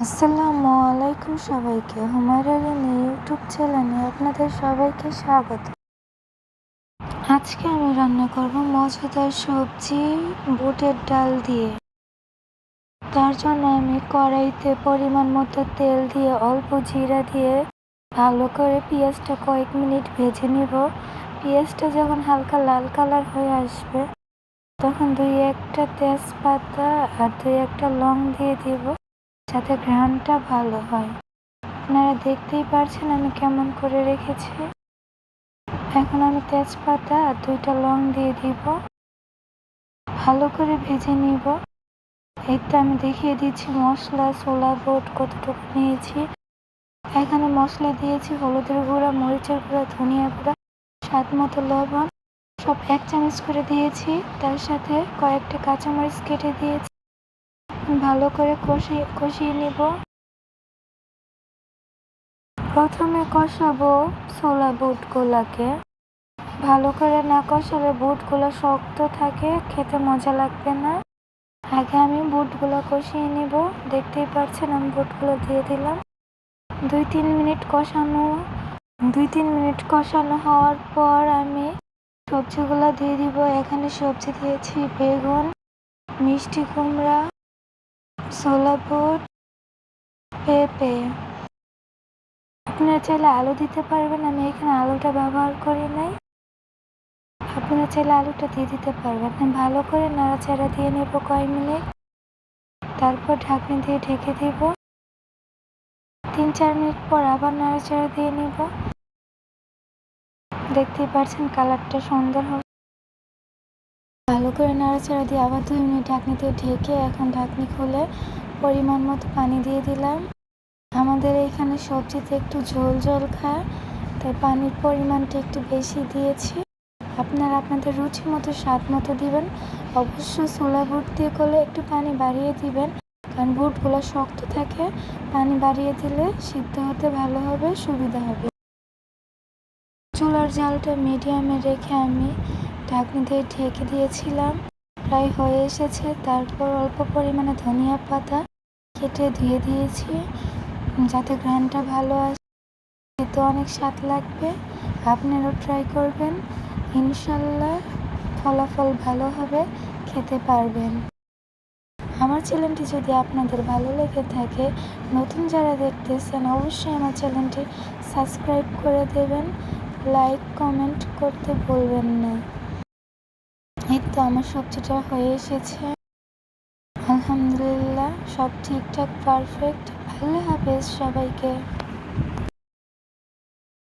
আসসালামু আলাইকুম সবাইকে। হুমায়রা রানী ইউটিউব চ্যানেলে আপনাদের সবাইকে স্বাগত। আজকে আমি রান্না করব মজাদার সবজি বুটের ডাল দিয়ে। তার জন্য আমি কড়াইতে পরিমাণ মতো তেল দিয়ে অল্প জিরা দিয়ে ভালো করে পেঁয়াজটা কয়েক মিনিট ভেজে নিব। পেঁয়াজটা যখন হালকা লাল কালার হয়ে আসবে তখন 2-1টা তেজপাতা আর 2-1টা লং দিয়ে দিব, যাতে ঘ্রাণটা ভালো হয়। আপনারা দেখতেই পারছেন আমি কেমন করে রেখেছি। এখন আমি তেজপাতা আর 2টা লং দিয়ে দিব, ভালো করে ভেজে নিব। এই তো আমি দেখিয়ে দিচ্ছি মশলা ছোলা বুট কতটুকু নিয়েছি। এখানে মশলা দিয়েছি হলুদের গুঁড়া, মরিচের গুঁড়া, ধনিয়া গুঁড়া, স্বাদ মতো লবণ, সব 1 চামচ করে দিয়েছি। তার সাথে কয়েকটা কাঁচামরিচ কেটে দিয়েছি। ভালো করে কষিয়ে নিব। প্রথমে কষাবো ছোলা বুটগুলাকে। ভালো করে না কষালে বুটগুলো শক্ত থাকে, খেতে মজা লাগবে না। আগে আমি বুটগুলো কষিয়ে নিব। দেখতেই পাচ্ছেন আমি বুটগুলো দিয়ে দিলাম। 2-3 মিনিট কষানো হওয়ার পর আমি সবজিগুলো দিয়ে দিব। এখানে সবজি দিয়েছি বেগুন, মিষ্টি কুমড়া, ছোলা বুট, পেঁপে। আপনারা চাইলে আলু দিতে পারবেন, আমি এখানে আলুটা ব্যবহার করি নাই। আপনারা চাইলে আলুটা দিয়ে দিতে পারবেন। আমি ভালো করে নাড়াচাড়া দিয়ে নেব কয়েক মিনিট, তারপর ঢাকনি দিয়ে ঢেকে দিব। 3-4 মিনিট পর আবার নাড়াচাড়া দিয়ে নেব। দেখতেই পাচ্ছেন কালারটা সুন্দর হবে। ভালো করে নাড়াচাড়া দিয়ে আবার 2 মিনিট ঢাকনি দিয়ে ঢেকে এখন ঢাকনি খুলে পরিমাণ মতো পানি দিয়ে দিলাম। আমাদের এখানে সবজিতে একটু ঝোল ঝোল খায়, তাই পানির পরিমাণটা একটু বেশি দিয়েছি। আপনারা আপনাদের রুচি মতো স্বাদ মতো দিবেন। অবশ্য ছোলা বুট দিয়ে করলে একটু পানি বাড়িয়ে দিবেন, কারণ বুটগুলো শক্ত থাকে। পানি বাড়িয়ে দিলে সিদ্ধ হতে ভালো হবে, সুবিধা হবে। চুলার জালটা মিডিয়ামে রেখে আমি ঢাকনি দিয়ে ঢেকে দিয়েছিলাম। প্রায় হয়ে এসেছে। তারপর অল্প পরিমাণে ধনিয়া পাতা কেটে ধুয়ে দিয়েছি, যাতে ঘ্রাণটা ভালো আসে। খেতে অনেক স্বাদ লাগবে। আপনারাও ট্রাই করবেন, ইনশাল্লাহ ফলাফল ভালো হবে, খেতে পারবেন। আমার চ্যানেলটি যদি আপনাদের ভালো লেগে থাকে, নতুন যারা দেখতেছেন অবশ্যই আমার চ্যানেলটি সাবস্ক্রাইব করে দেবেন, লাইক কমেন্ট করতে ভুলবেন না। এই তো আমার সবজিটা হয়ে এসেছে। আলহামদুলিল্লাহ, সব ঠিকঠাক পারফেক্ট। আল্লাহ হাফেজ সবাইকে।